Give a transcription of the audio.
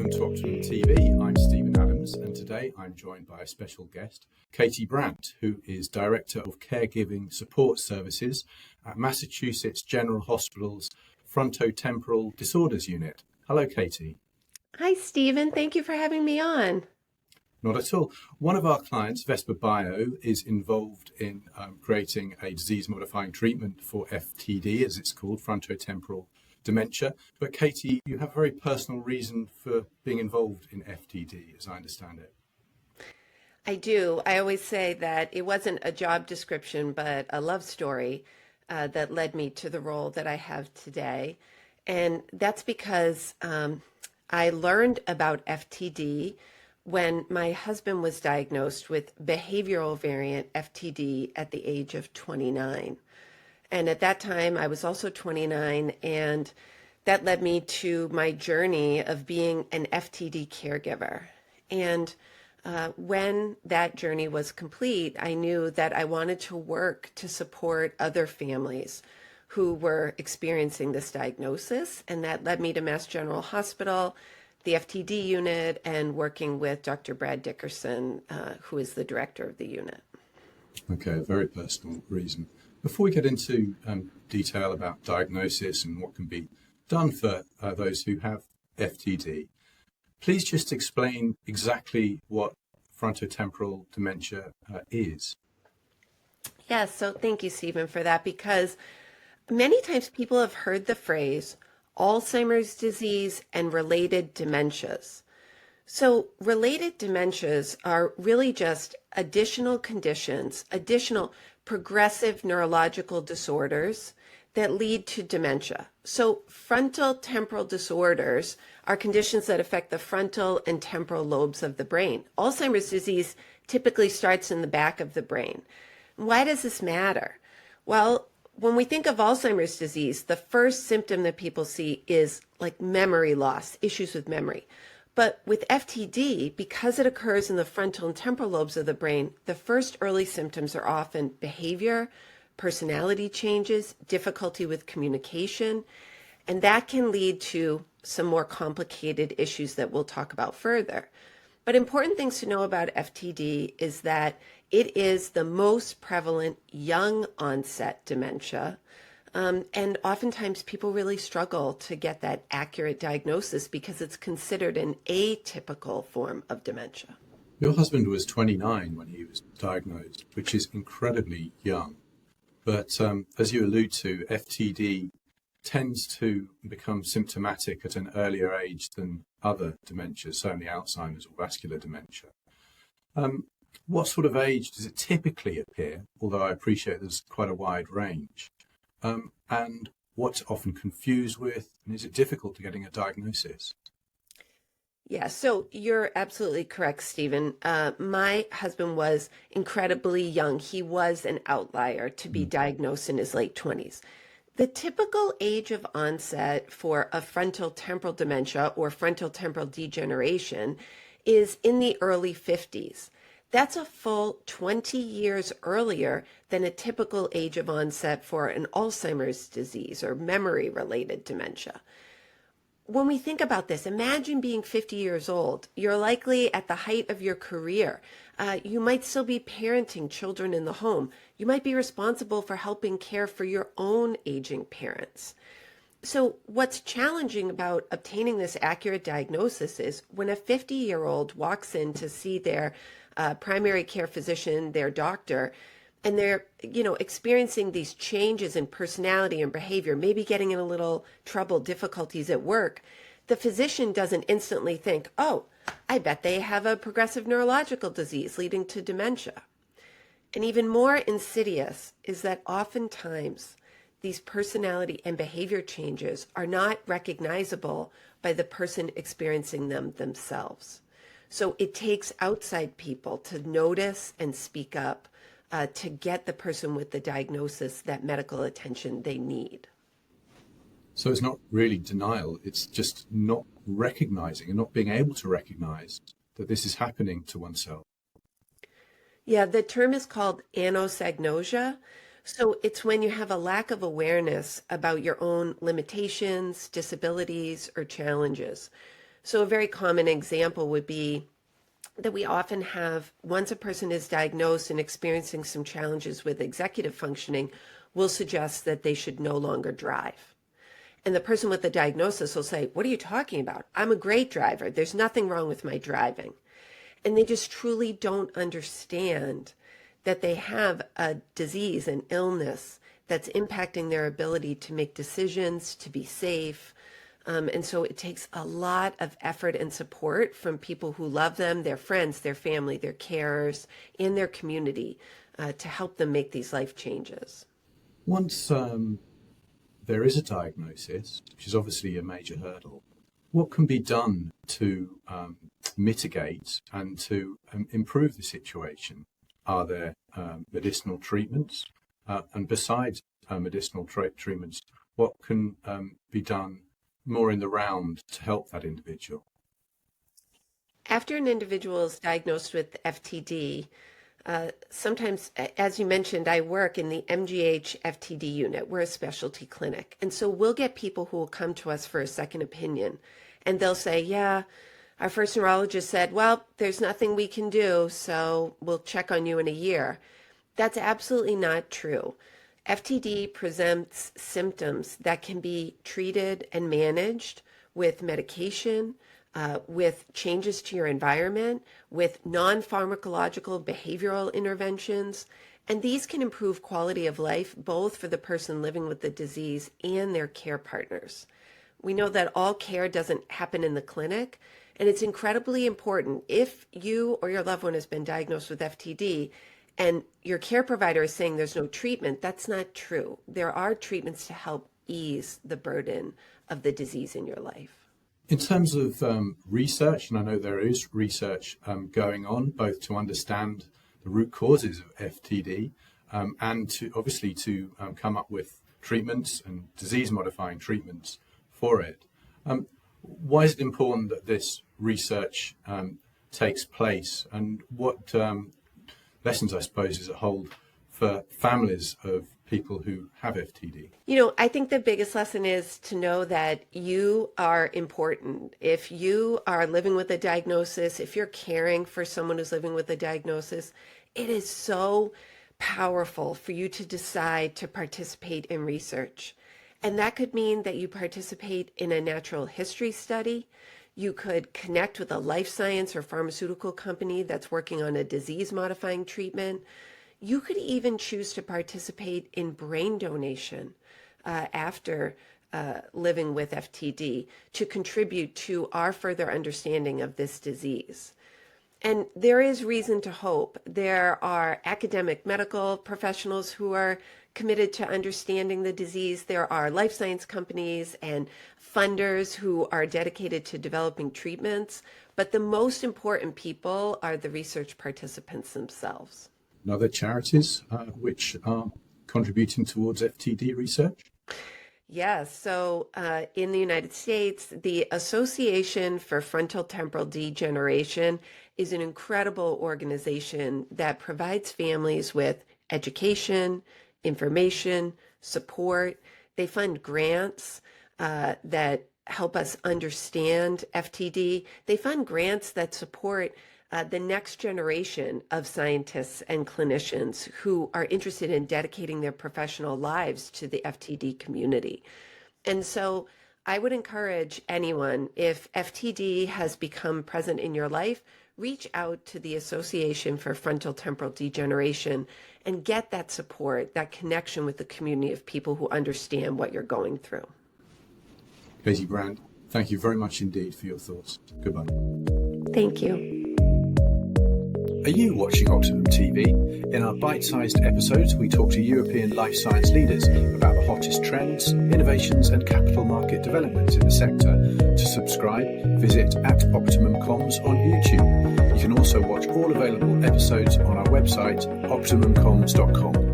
welcome to Optimum TV. I'm Stephen Adams, and today I'm joined by a special guest, Katie Brandt, who is Director of Caregiving Support Services at Massachusetts General Hospital's Frontotemporal Disorders Unit. Hello, Katie. Hi, Stephen. Thank you for having me on. Not at all. One of our clients, Vesper Bio, is involved in creating a disease-modifying treatment for FTD, as it's called, frontotemporal dementia. But Katie, you have a very personal reason for being involved in FTD, as I understand it. I do. I always say that it wasn't a job description, but a love story that led me to the role that I have today. And that's because I learned about FTD when my husband was diagnosed with behavioral variant FTD at the age of 29. And at that time, I was also 29, and that led me to my journey of being an FTD caregiver. And when that journey was complete, I knew that I wanted to work to support other families who were experiencing this diagnosis, and that led me to Mass General Hospital, the FTD unit, and working with Dr. Brad Dickerson, who is the director of the unit. Okay, a very personal reason. Before we get into detail about diagnosis and what can be done for those who have FTD, please just explain exactly what frontotemporal dementia is. Yes, so thank you, Stephen, for that, because many times people have heard the phrase Alzheimer's disease and related dementias. So related dementias are really just additional conditions, additional progressive neurological disorders that lead to dementia. So frontotemporal disorders are conditions that affect the frontal and temporal lobes of the brain. Alzheimer's disease typically starts in the back of the brain. Why does this matter? Well, when we think of Alzheimer's disease, the first symptom that people see is like memory loss, issues with memory. But with FTD, because it occurs in the frontal and temporal lobes of the brain, the first early symptoms are often behavior, personality changes, difficulty with communication, and that can lead to some more complicated issues that we'll talk about further. But important things to know about FTD is that it is the most prevalent young onset dementia. And oftentimes people really struggle to get that accurate diagnosis because it's considered an atypical form of dementia. Your husband was 29 when he was diagnosed, which is incredibly young. But as you allude to, FTD tends to become symptomatic at an earlier age than other dementias, certainly Alzheimer's or vascular dementia. What sort of age does it typically appear, although I appreciate there's quite a wide range? And what's often confused with, and is it difficult to getting a diagnosis? Yeah, so you're absolutely correct, Stephen. My husband was incredibly young. He was an outlier to be diagnosed in his late 20s. The typical age of onset for a frontotemporal dementia or frontotemporal degeneration is in the early 50s. That's a full 20 years earlier than a typical age of onset for an Alzheimer's disease or memory-related dementia. When we think about this, imagine being 50 years old. You're likely at the height of your career. You might still be parenting children in the home. You might be responsible for helping care for your own aging parents. So what's challenging about obtaining this accurate diagnosis is when a 50-year-old walks in to see their primary care physician, their doctor, and they're, experiencing these changes in personality and behavior, maybe getting in a little trouble, difficulties at work, the physician doesn't instantly think, oh, I bet they have a progressive neurological disease leading to dementia. And even more insidious is that oftentimes these personality and behavior changes are not recognizable by the person experiencing them themselves. So it takes outside people to notice and speak up to get the person with the diagnosis that medical attention they need. So it's not really denial, it's just not recognizing and not being able to recognize that this is happening to oneself. Yeah, the term is called anosognosia. So it's when you have a lack of awareness about your own limitations, disabilities, or challenges. So a very common example would be that we often have, once a person is diagnosed and experiencing some challenges with executive functioning, we'll suggest that they should no longer drive. And the person with the diagnosis will say, "What are you talking about? I'm a great driver. There's nothing wrong with my driving." And they just truly don't understand that they have a disease, an illness that's impacting their ability to make decisions, to be safe. And so it takes a lot of effort and support from people who love them, their friends, their family, their carers, and their community to help them make these life changes. Once there is a diagnosis, which is obviously a major hurdle, what can be done to mitigate and to improve the situation? Are there medicinal treatments? And besides medicinal treatments, what can be done more in the round to help that individual? After an individual is diagnosed with FTD, sometimes, as you mentioned, I work in the MGH FTD unit. We're a specialty clinic. And so we'll get people who will come to us for a second opinion. And they'll say, "Yeah, our first neurologist said, well, there's nothing we can do, so we'll check on you in a year." That's absolutely not true. FTD presents symptoms that can be treated and managed with medication, with changes to your environment, with non-pharmacological behavioral interventions. And these can improve quality of life, both for the person living with the disease and their care partners. We know that all care doesn't happen in the clinic, and it's incredibly important. If you or your loved one has been diagnosed with FTD and your care provider is saying there's no treatment, that's not true. There are treatments to help ease the burden of the disease in your life. In terms of research, and I know there is research going on, both to understand the root causes of FTD and to obviously to come up with treatments and disease-modifying treatments for it. Why is it important that this research takes place, and what lessons, I suppose, does it hold for families of people who have FTD? I think the biggest lesson is to know that you are important. If you are living with a diagnosis, if you're caring for someone who's living with a diagnosis, it is so powerful for you to decide to participate in research. And that could mean that you participate in a natural history study. You could connect with a life science or pharmaceutical company that's working on a disease-modifying treatment. You could even choose to participate in brain donation after living with FTD to contribute to our further understanding of this disease. And there is reason to hope. There are academic medical professionals who are committed to understanding the disease. There are life science companies and funders who are dedicated to developing treatments. But the most important people are the research participants themselves. And other charities which are contributing towards FTD research? Yes. So in the United States, the Association for Frontotemporal Degeneration is an incredible organization that provides families with education, information, support. They fund grants that help us understand FTD. They fund grants that support the next generation of scientists and clinicians who are interested in dedicating their professional lives to the FTD community. And so I would encourage anyone, if FTD has become present in your life, reach out to the Association for Frontotemporal Degeneration and get that support, that connection with the community of people who understand what you're going through. Katie Brandt, thank you very much indeed for your thoughts. Goodbye. Thank you. Are you watching Optimum TV? In our bite-sized episodes, we talk to European life science leaders about the hottest trends, innovations and capital market developments in the sector. To subscribe, visit @OptimumComms on YouTube. You can also watch all available episodes on our website, optimumcomms.com.